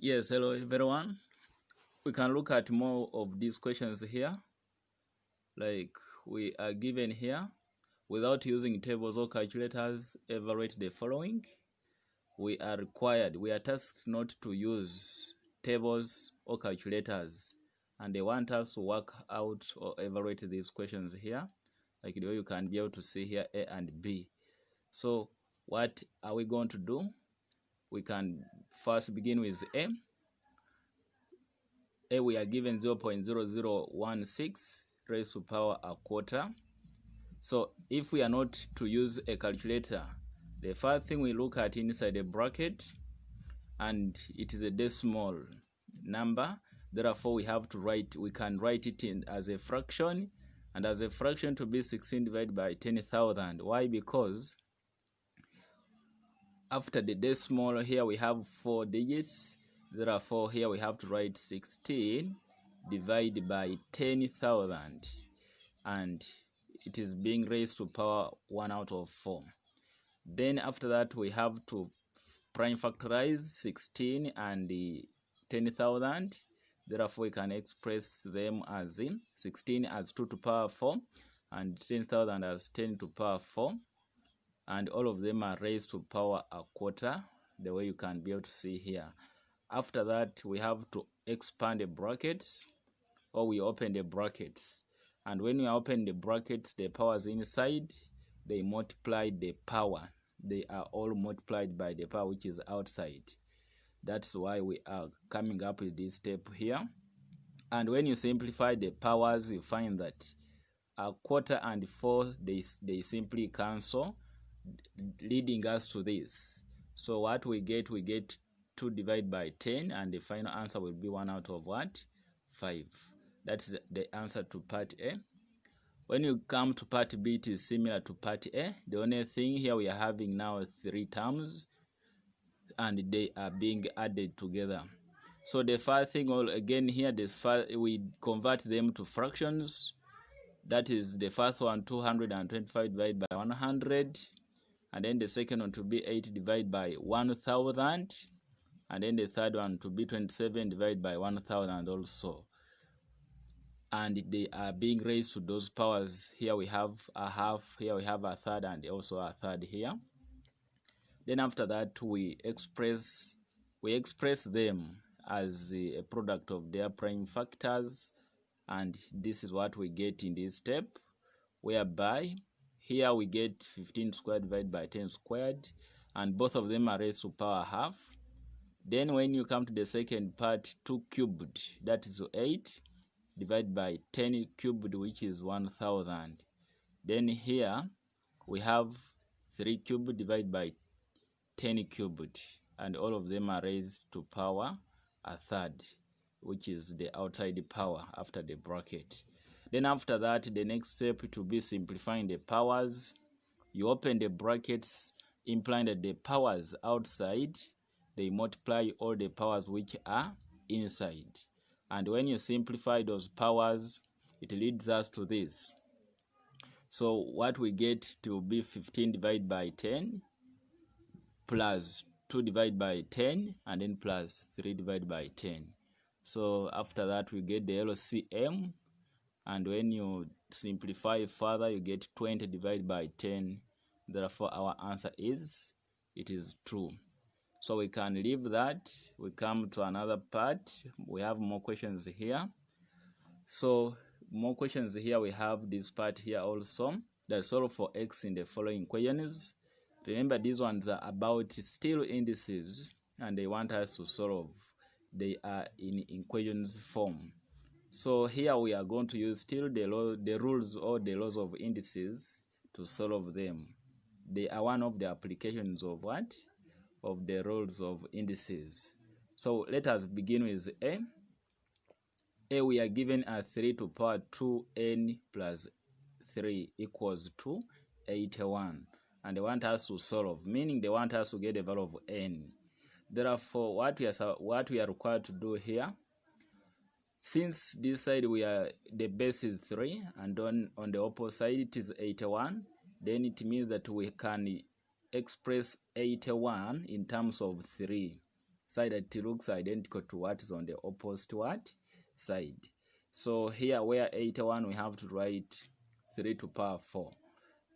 Yes, hello everyone. We can look at more of these questions here. Like we are given here, without using tables or calculators, evaluate the following. We are tasked not to use tables or calculators, and they want us to work out or evaluate these questions here, like the way you can be able to see here A and B. So what are we going to do? We can first begin with A. We are given 0.0016 raised to power a quarter. So if we are not to use a calculator, the first thing we look at inside a bracket, and it is a decimal number. Therefore, we can write it in as a fraction, and as a fraction to be 16 divided by 10,000. Why? Because after the decimal here we have 4 digits. Therefore, here we have to write 16 divided by 10,000, and it is being raised to power 1 out of 4. Then after that, we have to prime factorize 16 and the 10,000. Therefore, we can express them as in 16 as 2 to power 4 and 10,000 as 10 to power 4. And all of them are raised to power a quarter, the way you can be able to see here. After that, we have to expand the brackets, or we open the brackets. And when we open the brackets, the powers inside, they multiply the power. They are all multiplied by the power which is outside. That's why we are coming up with this step here. And when you simplify the powers, you find that a quarter and 4, they simply cancel, leading us to this. So what we get 2 divided by 10, and the final answer will be 1 out of what? 5. That's the answer to part A. When you come to part B, it is similar to part A. The only thing here, we are having now 3 terms, and they are being added together. So the first thing, again here, we convert them to fractions. That is the first one, 225 divided by 100. And then the second one to be 8 divided by 1000. And then the third one to be 27 divided by 1000 also. And they are being raised to those powers. Here we have a half, here we have a third, and also a third here. Then after that, we express them as a product of their prime factors, and this is what we get in this step, whereby here we get 15 squared divided by 10 squared, and both of them are raised to power half. Then when you come to the second part, 2 cubed, that is 8 divided by 10 cubed, which is 1000. Then here we have 3 cubed divided by 10 cubed, and all of them are raised to power a third, which is the outside power after the bracket. Then after that, the next step to be simplifying the powers. You open the brackets, implying that the powers outside, they multiply all the powers which are inside. And when you simplify those powers, it leads us to this. So what we get to be 15 divided by 10 plus 2 divided by 10, and then plus 3 divided by 10. So after that, we get the LCM, and when you simplify further, you get 20 divided by 10. Therefore, our answer is, it is true. So we can leave that. We come to another part. We have more questions here. So more questions here. We have this part here also. That's solve for x in the following equations. Remember, these ones are about still indices, and they want us to solve. They are in equations form. So here we are going to use still the rules or the laws of indices to solve them. They are one of the applications of what? Of the rules of indices. So let us begin with A. A, we are given a 3 to power 2n plus 3 equals to 81. And they want us to solve, meaning they want us to get the value of n. Therefore, what we are required to do here, since this side the base is 3, and on the opposite side it is 81, then it means that we can express 81 in terms of 3. side that it looks identical to what is on the opposite what side. So here where 81, we have to write 3 to power 4,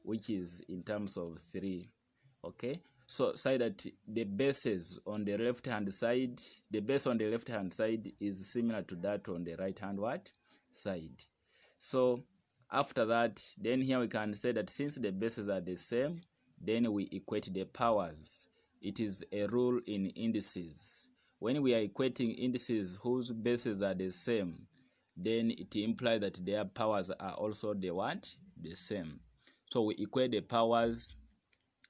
which is in terms of 3. Okay, so say that the bases on the left hand side, the base on the left hand side is similar to that on the right hand what side. So after that, then here we can say that since the bases are the same, then we equate the powers. It is a rule in indices. When we are equating indices whose bases are the same, then it implies that their powers are also the what? The same. So we equate the powers,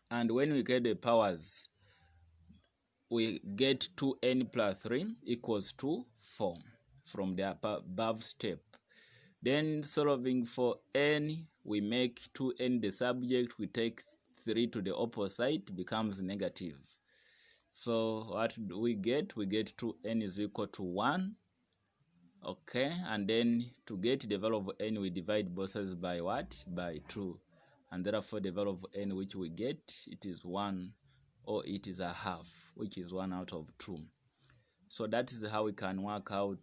and when we get the powers, we get 2n plus 3 equals to 4 from the above step. Then solving for n, we make 2n the subject, we take 3 to the opposite, becomes negative. So what do we get? We get 2n is equal to 1. Okay, and then to get the value of n, we divide both sides by what? By 2. And therefore the value of n which we get, it is 1, or it is a half, which is 1 out of 2. So that is how we can work out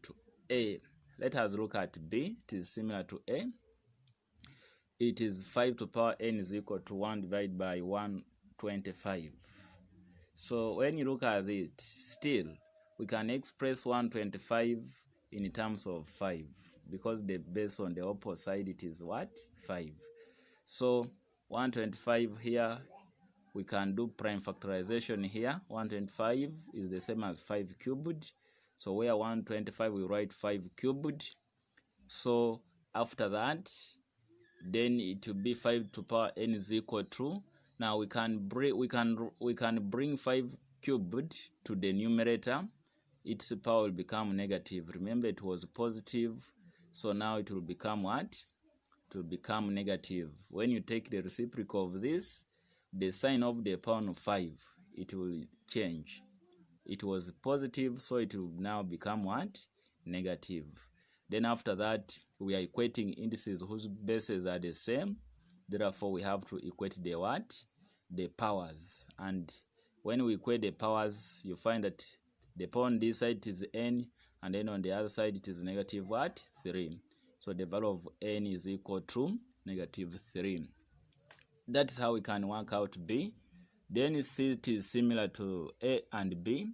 A. Let us look at B. It is similar to A. It is 5 to power n is equal to 1 divided by 125. So when you look at it, still we can express 125 in terms of 5, because the base on the opposite side, it is what? 5. So 125 here, we can do prime factorization here. 125 is the same as 5 cubed. So where 125, we write 5 cubed. So after that, then it will be 5 to power n is equal to, now we can bring 5 cubed to the numerator. Its power will become negative. Remember, it was positive, so now it will become what? It will become negative. When you take the reciprocal of this, the sign of the power of 5, it will change. It was positive, so it will now become what? Negative. Then after that, we are equating indices whose bases are the same. Therefore, we have to equate the what? The powers. And when we equate the powers, you find that the power on this side is n, and then on the other side it is negative what? 3. So the value of n is equal to negative 3. That is how we can work out B. Then C, it is similar to A and B,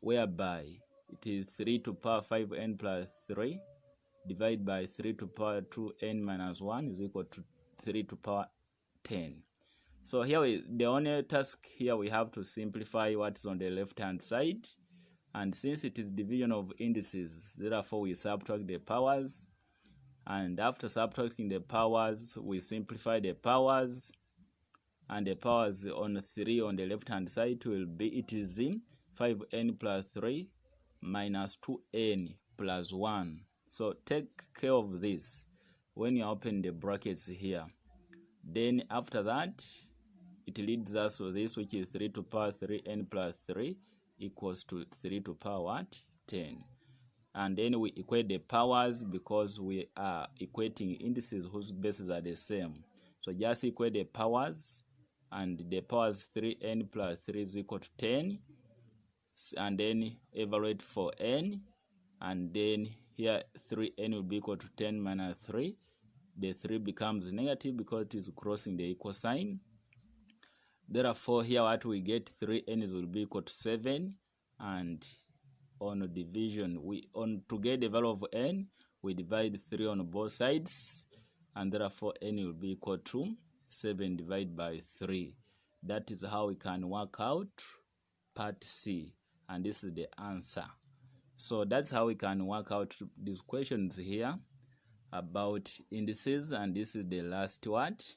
whereby it is 3 to power 5n plus 3 divided by 3 to power 2n minus 1 is equal to 3 to power 10. So here the only task here, we have to simplify what is on the left hand side, and since it is division of indices, therefore we subtract the powers, and after subtracting the powers, we simplify the powers, and the powers on 3 on the left hand side will be, it is 5n plus 3 minus 2n plus 1. So take care of this when you open the brackets here. Then after that, it leads us to this, which is 3 to power 3n plus 3 equals to 3 to power what? 10. And then we equate the powers, because we are equating indices whose bases are the same. So just equate the powers, and the powers 3n plus 3 is equal to 10, and then evaluate for n, and then here 3n will be equal to 10 minus 3. The 3 becomes negative because it is crossing the equal sign. Therefore here what we get, 3n will be equal to 7, and on division, to get the value of n, we divide 3 on both sides, and therefore n will be equal to 7 divided by 3. That is how we can work out part C, and this is the answer. So that's how we can work out these questions here about indices, and this is the last what?